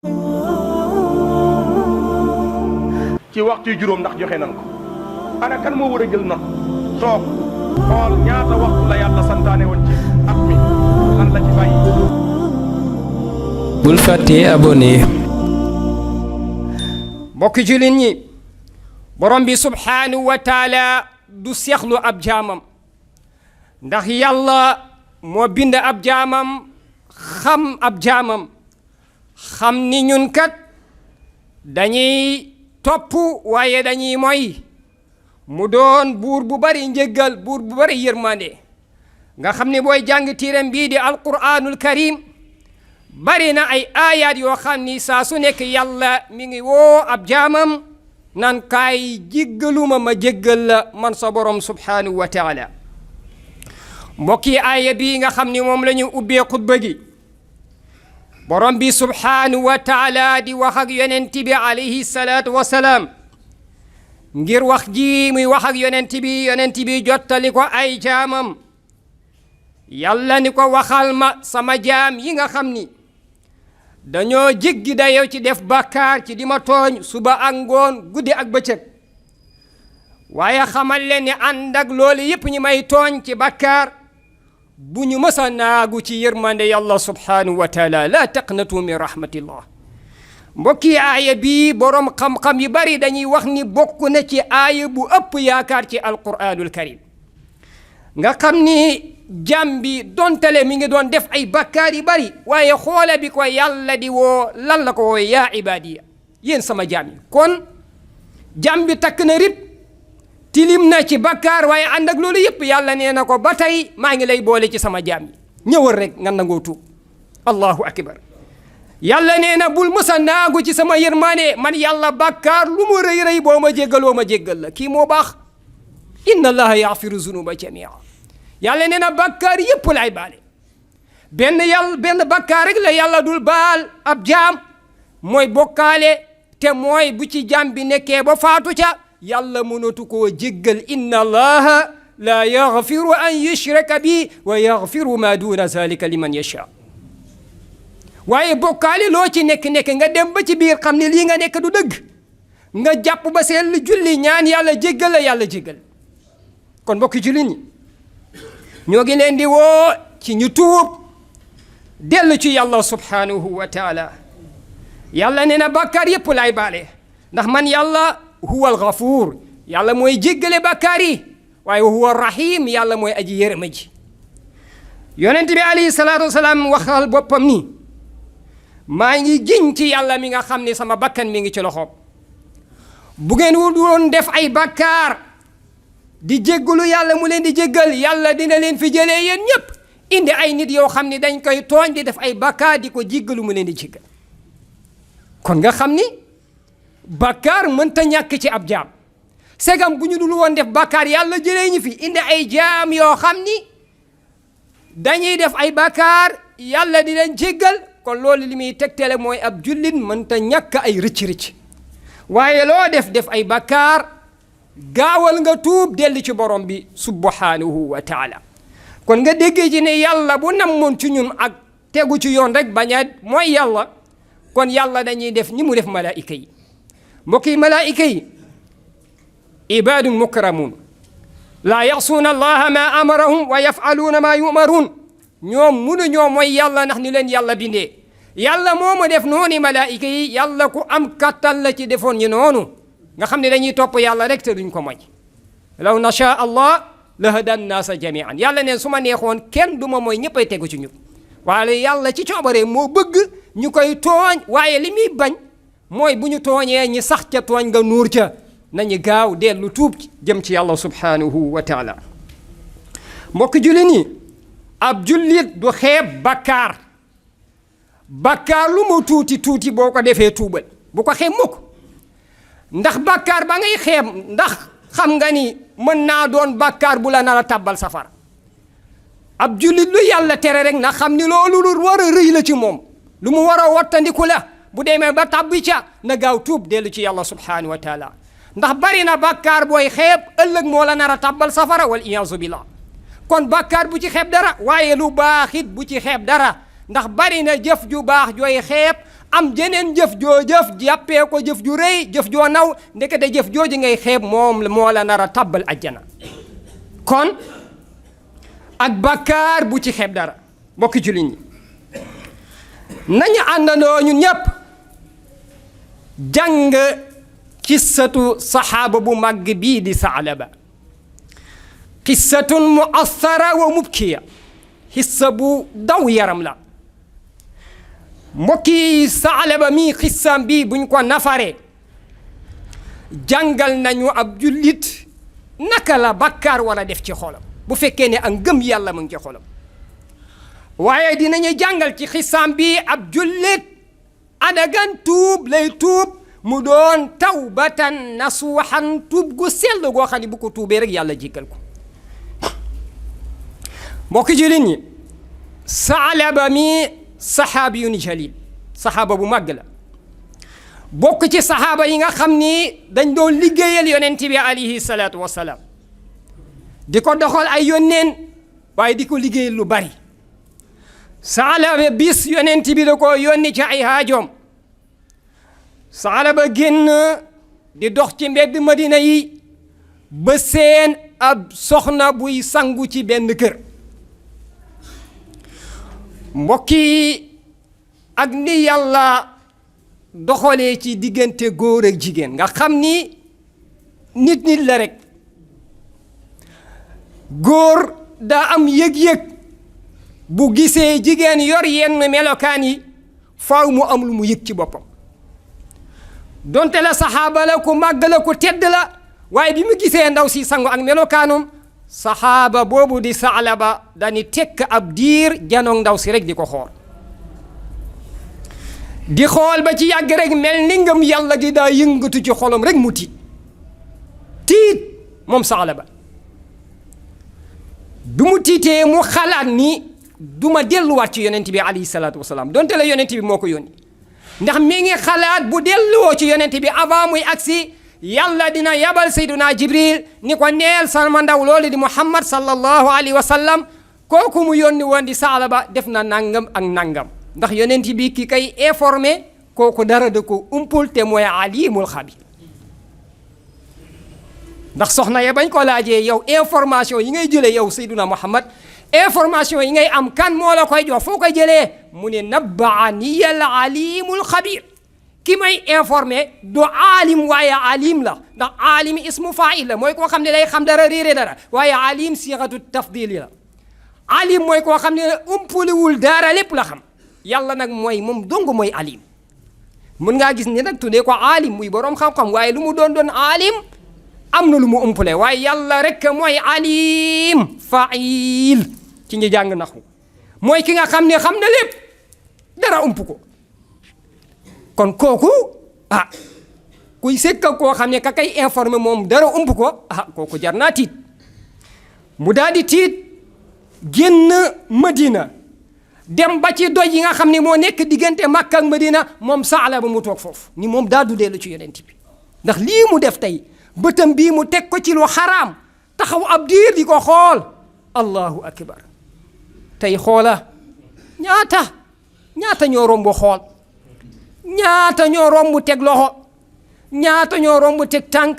ci waxtu juróom ndax joxe nan ko ana kan moo war a jël note toog xool ñaata waxtu la yàlla santaane woon ci at mi lan la ci bàyyi. bul fàttee abonné. mbokki jullit ñi borom bi subhaanahu wa taala du seexlu ab jaamam ndax yàlla moo bind ab jaamam xam ab jaamam xam ni ñun kat dañuy topp waaye dañuy moy mu doon buur bu bari njëggal buur bu bari yërmande nga xam ne booy jàng tiiram bii di alquranul karim bari na ay aayaat yoo xam ni saa su nekk yàlla mi ngi woo ab jaamam nan kaay jéggaluma ma jéggal la man sa borom subhanahu wa taala mbokki aaya bii nga xam ni moom la ñu ubbee xutba gi borom bi subhanahu wa taala di wax ak yonent bi alayhi salaatu wa salaam ngir wax ji muy wax ak yonent bi jottali ko ay jaamam yàlla ni ko waxal ma sama jaam yi nga xam ni dañoo jéggi dayoo ci def bàkkaar ci di ma tooñ suba ak ngoon guddi ak bëccëg waaye xamal leen ni ànd ak loolu yépp ñi may tooñ ci bàkkaar bu ñu mës a naagu ci yërmande yàlla subhanahu wa taala la taqnatu min rahmatillah mbokki aaya bii boroom xam-xam yu bari dañuy wax ni bokk na ci aaya bu ëpp yaakaar ci alquranul karim nga xam ni jàm bi dontale mi ngi doon def ay bakkaar yu bari waaye xoole bi ko yàlla di woo lan la ko woo yaa ibadiya yéen sama jaam yi kon jàm bi takk na rib tilim na ci bakkaar waaye ànd ak loolu yëpp yàlla nee na ko ba tey maa ngi lay boole ci sama jaam yi ñëwal rek nga nangoo tuub allahu akbar yàlla nee na bul mësa naagu ci sama yërmaane man yàlla bakkaar lu mu rëy rëy boo ma jéggaloo ma jéggal la kii moo baax inna allaha yaghfiru zunuba jamia yàlla nee na bakkaar yëpp lay baale benn bakkaar rek la yàlla dul baal ab jaam mooy bokkaale te mooy bu ci jaam bi nekkee ba faatu ca yàlla mënatu koo jéggal inna allaha la yaghfiru an yushraka bi wa yaghfiru ma duna zalika liman yasha waaye bokkaale loo ci nekk nga dem ba ci biir xam ne lii nga nekk du dëgg nga jàpp ba seen julli ñaan yàlla jéggal la yàlla jéggal kon mbokki julli ñi ñoo ngi leen di woo ci ñu tuub dellu ci yàlla subhanahu wa taala yàlla nee na bàkkaar yépp lay baale ndax man yàlla huwa algafuur yàlla mooy jéggale bàkkaar yi waaye huwa rahim yàlla mooy aji yërëma ji yonent bi alayhi salaatu wasalaam waxal boppam ni maa ngi giñ ci yàlla mi nga xam ne sama bakkan mi ngi ci loxoom bu ngeen doon def ay bàkkaar di jéggalu yàlla mu leen di jéggal yàlla dina leen fi jëlee yéen ñépp indi ay nit yoo xam ne dañ koy tooñ di def ay bàkkaar di ko jéggalu mu leen di jéggal kon nga xam ni bàkkaar mënta ñàkk ci ab jaam segam bu ñu dul woon def bàkkaar yàlla jëlee ñu fi indi ay jaam yoo xam ni dañuy def ay bàkkaar yàlla di leen jéggal kon loolu li muy tegtale mooy ab jullit mënta ñàkk ay rëcc-rëcc waaye loo def ay bàkkaar gaawal nga tuub dellu ci borom bi subhanahu wa taala kon nga déggee ci ne yàlla bu namoon ci ñun ak tegu ci yoon rek bañ a mooy yàlla kon yàlla dañuy def ni mu def malaayika yi mbokk yi malaayika yi ibaadun mukramun laa yaxsuuna allaha ma amarahum wa yafaluuna ma yumaruun ñoom munu ñoo mooy yàlla ndax ni leen yàlla bindee yàlla moomu def noonu malaayika yi yàlla ku am kattan la ci defoon ñu noonu nga xam ne dañuy topp yàlla rek te duñ ko moy law nasha allah la hada nnaasa jamian yàlla neen su ma neexoon kenn du ma mooy ñëppay tegu ci ñun waaye yàlla ci coobaree moo bëgg ñu koy tooñ waaye li muy bañ mooy bu ñu tooñee ñi sax ca tooñ nga nuur ca nañu gaaw dellu tuub jëm ci yàlla subhanahu wa taala mbokk jullit ñi ab jullit du xeeb bakkaar lu mu tuuti boo ko defee tuubal bu ko xeeb mukk ndax bàkkaar ba ngay xeeb ndax xam nga ni mën naa doon bàkkaar bu la nar a tàbbal safara ab jullit lu yàlla tere rek na xam ni loolu lu war a rëy la ci moom lu mu war a wattandiku la bu demee ba tàbbi ca na gaaw tuub dellu ci yàlla subhanahu wa taala ndax bari na bàkkaar booy xeeb ëllëg moo la nar a tàbbal safara wal iyaazu billah kon bàkkaar bu ci xeeb dara waaye lu baaxit bu ci xeeb dara ndax bari na jëf ju baax jooy xeeb am jeneen jëf joo jëf jàppee ko jëf ju rëy jëf joo naw ndekete jëf jooju ngay xeeb moom moo la nar a tabbal ajjana kon ak bàkkaar bu ci xeeb dara mbokki jullit ñi nañu àndandoo ñun ñépp jàng qissatu saxaaba bu màgg bii di Saalaba qissatun muassara wa mubkiya xissa bu daw yaram la mbokki Saalaba mi xissam bi buñ ko nafaree jàngal nañu ab jullit naka la bàkkaar wala def ci xolam bu fekkee ne ak ngëm yàlla mu ngi ci xolam waaye dinañu jàngal ci xissam bi ab jullit adagan tuub lay tuub mu doon tawbatan nasuuxan tuub gu sell goo xam ne bu ko tuubee rek yàlla jéggal ko mbokki jullit ñi Saalaba mi saxaabiyun jalil saxaaba bu màgg la bokk ci saxaaba yi nga xam ni dañ doon liggéeyal yonent bi alayhi salaatu wasalaam di ko doxal ay yónneen waaye di ko liggéeyal lu bari Saalaba bis yonent bi da ko yónni ci ay haajoom Saalaba génn di dox ci mbedd Madina yi ba seen ab soxna buy sangu ci benn kër mbokki ak ni yàlla doxalee ci diggante góor ak jigéen nga xam ni nit la rek góor daa am yëg-yëg bu gisee jigéen yor yenn melokaan yi faaw mu am lu mu yëg ci boppam donte la saxaaba la ku màgg la ku tedd la waaye bi mu gisee ndaw si sangu ak melokaanum saxaaba boobu di Saalaba dani tekk ab diir janoog ndaw si rek di ko xool di xool ba ci yàgg rek mel ni ngëm yàlla gi daa yëngatu ci xolam rek mu tiit moom Saalaba bi mu tiitee mu xalaat ni du ma delluwaat ci yonent bi alayhi salaatu wasalaam donte la yonent bi moo ko yónni ndax mi ngi xalaat bu delluwoo ci yonent bi avant muy agsi yàlla dina yabal sayduna Jibril ni ko neel sama ndaw loolu di Muhammad sallallahu alayhi wa sallam kooku mu yónni woon di Saalaba def na nangam ak nangam ndax yonent bi ki kay informé kooku dara da ko umpul te mooy alimul xabir ndax soxna ya bañ ko laajee yow information yi ngay jëlee yow sayduna Muhammad information yi ngay am kan moo la koy jox foo koy jëlee mu ne nabbaani al alimul xabir ki may informé du aalim waaye alim la ndax aalim ismu faa'il la mooy koo xam ne day xam dara réere dara waaye alim siixatu tafdili la alim mooy koo xam ne umpuliwul dara lépp la xam yàlla nag mooy moom dong mooy alim mën ngaa gis ne nag tuddee ko alim muy boroom xam-xam waaye lu mu doon alim am na lu mu umpule waaye yàlla rek mooy alim faa'il ci ñi jàng naxu mooy ki nga xam ne xam na lépp dara ump ko kon kooku kuy sekka koo xam ne ka kay informé moom dara ump ko kooku jar naa tiit mu daal di tiit génn Madina dem ba ci doj yi nga xam ne moo nekk diggante Makka ak Madina moom Saalaba mu toog foofu ni moom daa du dellu ci yonent bi ndax lii mu def tey bëtam bii mu teg ko ci lu xaraam taxaw ab diir di ko xool allahu akbar tey xoola ñaata ñoo romb xool ñaata ñoo romb teg loxo ñaata ñoo romb teg tànk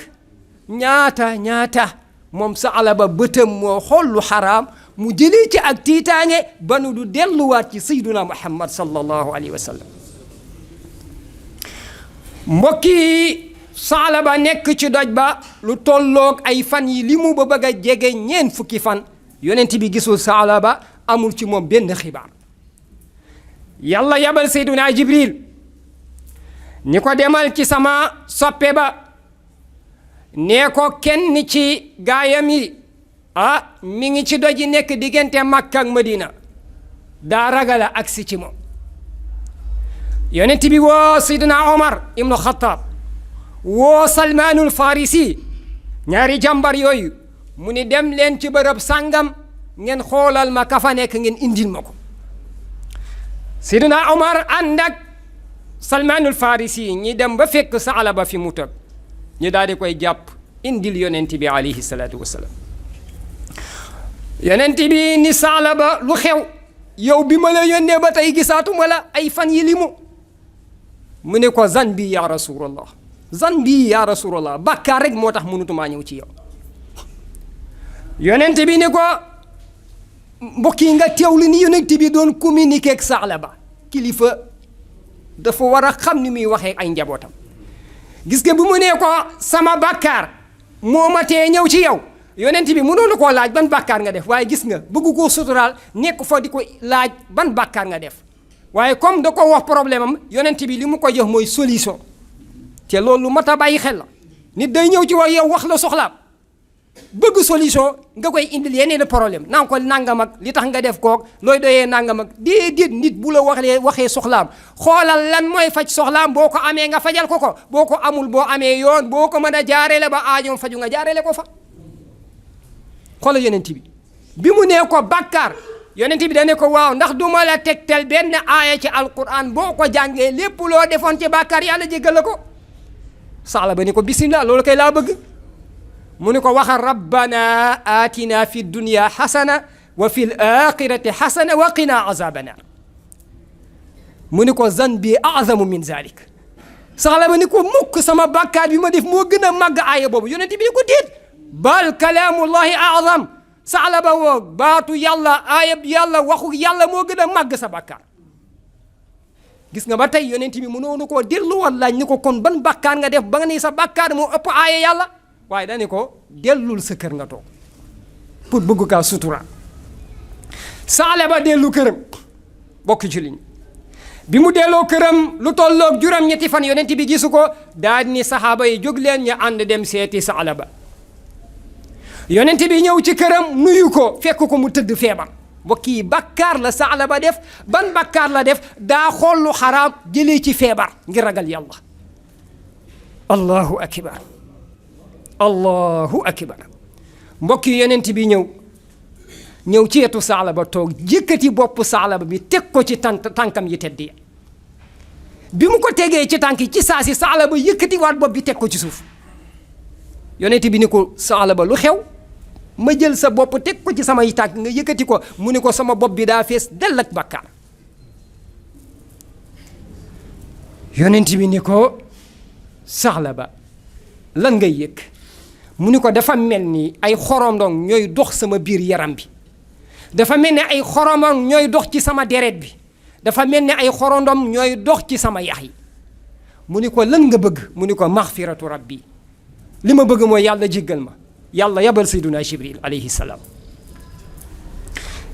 ñaata moom Saalaba bëtam moo xool lu xaraam mu jëlee ci ak tiitaange ba nu du delluwaat ci sayyiduna Muhammad sallallahu alayhi wa sallam mbokki Saalaba nekk ci doj ba lu tolloog ay fan yi li mu ba bëgg a jege ñeen fukki fan yonent bi gisul Saalaba amul ci moom benn xibaar yàlla yabal sayyiduna Jibril ni ko demal ci sama soppe ba nee ko kenn ci gaayam yi mi ngi ci doj yi nekk diggante Makka ak Madina daa ragala agsi ci moom yonent bi woo sayyiduna Omar ibnu Xattaab woo Salmaanul Farisi ñaari jàmbar yooyu mu ni dem leen ci bërëb sàngam ngeen xoolal ma ka fa nekk ngeen indil ma ko sayyiduna Omar ànd ak Salmaanul Farisi ñi dem ba fekk Saalaba fi mu toog ñu daal di koy jàpp indil yonent bi alayhi salaatu wasalaam yonent bi ni Saalaba lu xew yow bi ma la yónnee ba tey gisaatuma la ay fan yi limu mu ne ko zan bi ya rasulallah zan bi ya rasulallah bàkkaar rek moo tax mënutumaa ñëw ci yow yonent bi ne ko mbokk yi nga teewlu ni yonent bi doon communiquer ak Saalaba kilifa dafa war a xam ni muy waxee ay njabootam gis nga bu mu nee ko sama bàkkaar moo ma tee ñëw ci yow yonent bi mënoon koo laaj ban bàkkaar nga def waaye gis nga bëgg koo suturaal nekk fa di ko laaj ban bàkkaar nga def waaye comme da ko wax problème am yonent bi li mu ko jox mooy solution te loolu lu mat a bàyyi xel la nit day ñëw ci yow wax la soxlaam bëgg solution nga koy indil yeneen problème naan ko nangam ak li tax nga def kook looy doyee nangam ak déedéet nit bu la waxee soxlaam xoolal lan mooy faj soxlaam boo ko amee nga fajal ko boo ko amul boo amee yoon boo ko mën a jaareele ba aajoom faju nga jaareele ko fa xoolal yonent bi mu nee ko bàkkaar yonent bi da ne ko waaw ndax du ma la tegtal benn aaya ci alquran boo ko jàngee lépp loo defoon ci bàkkaar yàlla jéggal la ko Saalaba ni ko bismillah loolu kay laa bëgg mu ne ko waxal rabbana atina fi dunya xasana wa fi l axirati xasana wa qina azaba naar mu ne ko zanbi azamu min zalik Saalaba ni ko mukk sama bàkkaar bi ma def moo gën a màgg aaya boobu yonent bi ni ko déet bal kalaamullahi azam Saalaba woo baatu yàlla aayab yàlla waxu yàlla moo gën a màgg sa bàkkaar gis nga ba tey yonent bi mënoonu koo delluwaat laaj ni ko kon ban bàkkaar nga def ba nga ni sa bàkkaar moo ëpp aaya yàlla waaye dani ko dellul sa kër nga toog pour bëgg kaa sutura Saalaba dellu këram bokk ci liñ bi mu delloo këram lu tolloog juróom-ñetti fan yonent bi gisu ko daal ni saxaaba yi jóg leen ñu ànd dem seeti Saalaba yonent bi ñëw ci këram nuyu ko fekk ko mu tëdd feebar mbokk yi bàkkaar la Saalaba def ban bàkkaar la def daa xool lu xaraam jëlee ci feebar ngir ragal yàlla allahu akbar allahu akbar mbokk yi yonent bi ñëw ci wetu Saalaba toog jëkkati bopp Saalaba bi teg ko ci tànkam yi tedd ya bi mu ko tegee ci tànk yi ci saa si Saalaba yëkkati waat bopp bi teg ko ci suuf yonent bi ni ko Saalaba lu xew ma jël sa bopp teg ko ci samay tànk nga yëkkati ko mu ni ko sama bopp bi daa fees dell ak bàkkaar yonent bi ni ko Saalaba lan ngay yëg mu ni ko dafa mel ni ay xorondong ñooy dox sama biir yaram bi dafa mel ni ay xorondong ñooy dox ci sama deret bi dafa mel ni ay xorondong ñooy dox ci sama yax yi mu ni ko lan nga bëgg mu ni ko maxfiratu rabbi li ma bëgg mooy yàlla jéggal ma yàlla yabal sayduna jibril alayhi salaam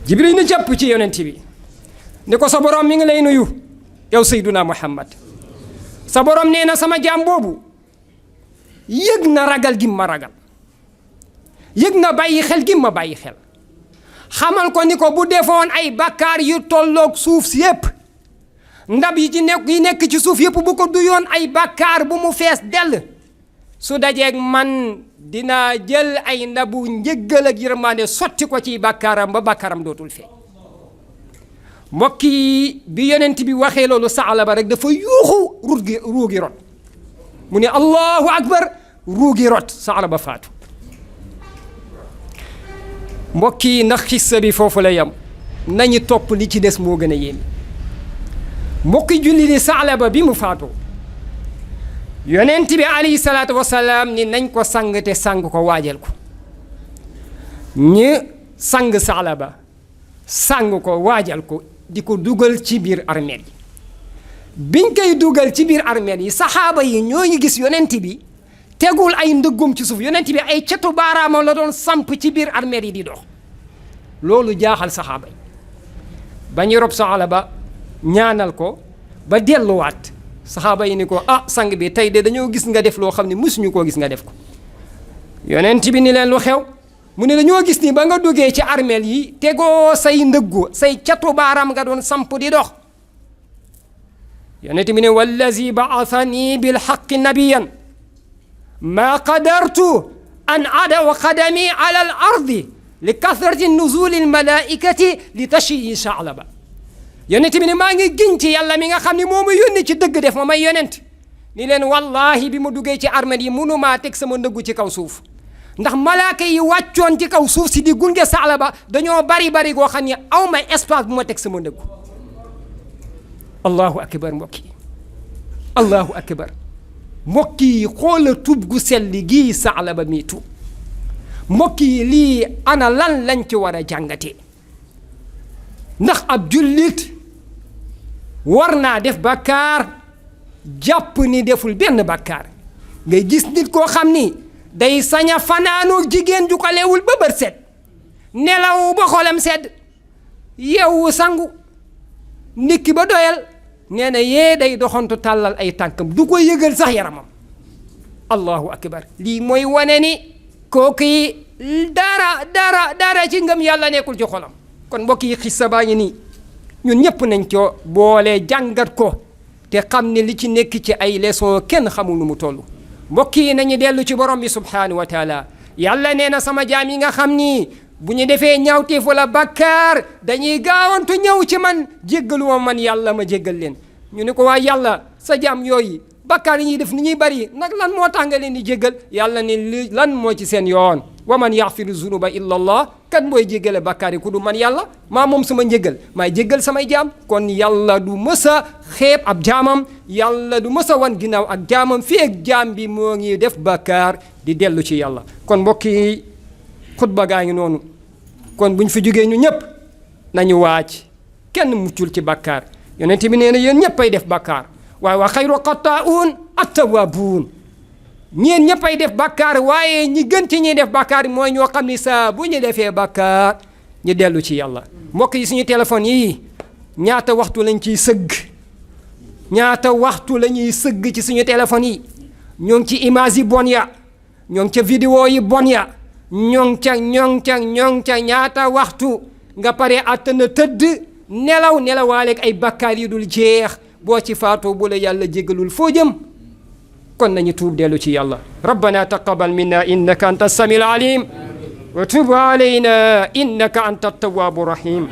jibril ni jàpp ci yonent bi ni ko sa borom mi ngi lay nuyu yow sayduna muhammad sa borom nee na sama jaam boobu yëg na ragal gi ma ragal yëg na bàyyi xel gi ma bàyyi xel xamal ko ni ko bu defoon ay bàkkaar yu tolloog suuf si yépp ndab yi nekk ci suuf yépp bu ko duyoon ay bàkkaar bu mu fees dell su dajeeg man dinaa jël ay ndabu njëggal ak yërmande sotti ko ci bàkkaaram ba bàkkaaram dootul feeñ mbokk yi bi yonent bi waxee loolu Saalaba rek dafa yuuxu ruugi rot mu ne allahu akbar ruugi rot Saalaba faatu mbokk yi ndax xissa bi foofu la yam nañu topp li ci des moo gën a yéeme mbokki julli di Saalaba bi mu faatoo yonent bi alayhi salaatu wasalaam ni nañ ko sang te sang ko waajal ko ñi sang Saalaba sang ko waajal ko di ko dugal ci biir armeel yi biñ koy dugal ci biir armeel yi saxaaba yi ñoo ngi gis yonent bi tegul ay ndëggum ci suuf yonent bi ay cetu baaraamam la doon samp ci biir armeel yi di dox loolu jaaxal saxaaba yi ba ñu rob Saalaba ñaanal ko ba delluwaat saxaaba yi ni ko sang bi tey de dañoo gis nga def loo xam ne mësuñu koo gis nga def ko yonent bi ni leen lu xew mu ne dañoo gis ni ba nga duggee ci armeel yi tegoo say ndëggu say catu baaraam nga doon samp di dox yonent bi ne wallazi ba'athani bil haqqi nabiyan ma qadartu an adawa qadami ala al ardi li kathrati nuzuli al malaikati li tashyi Saalaba yonent bi ne maa ngi giñ ci yàlla mi nga xam ne moo ma yónni ci dëgg def ma may yonent ni leen wallahi bi ma duggee ci armeel yi mënumaa teg sama ndëggu ci kaw suuf ndax malaaka yi wàccoon ci kaw suuf si di gunge Saalaba dañoo bari goo xam ne aw ma espace bu ma teg sama ndëggu. allahu akbar mbokk yi, allahu akbar mbokk yi, xoola tuub gu sell gii Saalaba mi tuub. mbokk yi lii ana lan lañ ci war a jàngatee. ndax ab jullit war naa def bàkkaar jàpp ni deful benn bàkkaar. ngay gis nit koo xam ni day sañ a fanaanoo jigéen ju ko leewul ba bët set, nelaw ba xolam sedd, yeewu sangu ndikki ba doyal, nee na yee day doxantu tàllal ay tànkam du ko yëgal sax yaramam. allahu akbar lii mooy wane ni kooku yi dara ci ngëm yàlla nekkul ci xolam. kon mbokk yi xissa baa ngi nii ñun ñëpp nañ ko boole jàngat ko te xam ne li ci nekk ci ay leçon kenn xamul nu mu toll. mbokk yi nañu dellu ci borom bi subhanahu wa taala. yàlla nee na sama jaam yi nga xam ni bu ñu defee ñaawteef wala bàkkaar dañuy gaawantu ñëw ci man jéggalu ma man yàlla ma jéggal leen. ñu ne ko waa yàlla sa jaam yooyu bàkkaar yi ñuy def ni ñuy bari nag lan moo tax nga leen di jéggal. yàlla ne li lan moo ci seen yoon. wa man yaxfiru zunuba illa allah, kan mooy jéggale bàkkaar yi ku du man yàlla. maa moom sama njéggal maay jéggal samay jaam. kon yàlla du mës a xeeb ab jaamam, yàlla du mës a wan ginnaaw ak jaamam fii ak jaam bi moo ngi def bàkkaar di dellu ci yàlla. kon mbokk yi xutba gaa ngi noonu. kon buñ fi jógee ñu ñëpp nañu waaj kenn muccul ci bàkkaar. yonent bi nee na yéen ñëpp ay def bàkkaar waaye wa xayru qattaa'uun at-tawwaabuun. ñeen ñëppay def bàkkaar waaye ñi gën ci ñuy def bàkkaar mooy ñoo xam ni saa bu ñu defee bàkkaar ñu dellu ci yàlla. mbokk yi suñu téléphone yi ñaata waxtu lañ ciy sëgg, ñaata waxtu la ñuy sëgg ci suñu téléphone yi. ñoo ngi ci image yi bon ya, ñoo ngi ca vidéo yi bon ya, ñoo ngi ca ñaata waxtu nga pare àttana tëdd nelawaaleeg ay bàkkaar yi dul jeex. boo ci faatoo bu la yàlla jéggalul foo jëm. kon nañu tuub dellu ci yàlla. rabbana taqabbal minna innaka anta as-samiul alim wa tub alayna innaka anta at-tawwabur rahim.